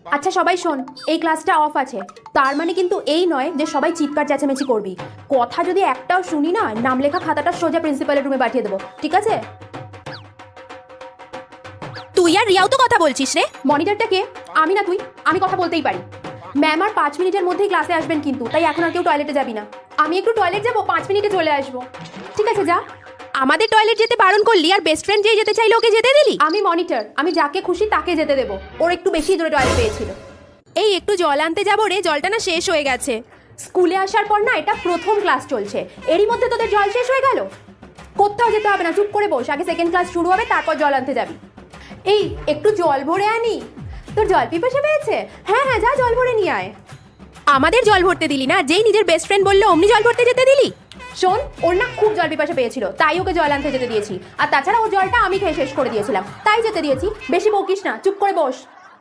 আচ্ছা সবাই শোন, এই ক্লাসটা অফ আছে, তার মানে কিন্তু এই নয় যে সবাই চিৎকার চেঁচামেচি করবি। কথা যদি একটাও শুনি না, নাম লেখা খাতাটা সোজা প্রিন্সিপালের রুমে পাঠিয়ে দেবো, ঠিক আছে? তুই আর রিয়াও তো কথা বলছিস রে। মনিটরটা কে? আমি না তুই? আমি কথা বলতেই পারি। ম্যাম আর 5 মিনিটের মধ্যেই ক্লাসে আসবেন কিন্তু, তাই এখন আর কেউ টয়লেটে যাবি না। আমি একটু টয়লেট যাবো, 5 মিনিটে চলে আসবো, ঠিক আছে? যা। আমাদের টয়লেট যেতে বারণ করলি আর বেস্ট ফ্রেন্ড যেই যেতে চাইলে ওকে যেতে দিলি? আমি মনিটর, আমি যাকে খুশি তাকে যেতে দেবো। ওর একটু বেশি দূরে টয়লেট পেয়েছিল। এই একটু জল আনতে যাবো রে, জলটা না শেষ হয়ে গেছে। স্কুলে আসার পর না এটা প্রথম ক্লাস চলছে, এরই মধ্যে তোদের জল শেষ হয়ে গেল? কোথাও যেতে হবে না, চুপ করে বস, আগে সেকেন্ড ক্লাস শুরু হবে তারপর জল আনতে যাবি। এই একটু জল ভরে আনি, তোর জল পিপাসা পেয়েছে? হ্যাঁ হ্যাঁ, যা জল ভরে নিয়ে আয়। আমাদের জল ভরতে দিলি না, যেই নিজের বেস্ট ফ্রেন্ড বললো অমনি জল ভরতে যেতে দিলি? শোন, ওর না খুব জল পিপাসা পেয়েছিল, তাই ওকে জল আনতে যেতে দিয়েছি। আর তাছাড়া ওর জলটা আমি খেয়ে শেষ করে দিয়েছিলাম, তাই যেতে দিয়েছি। বেশি বকিস না, চুপ করে বস।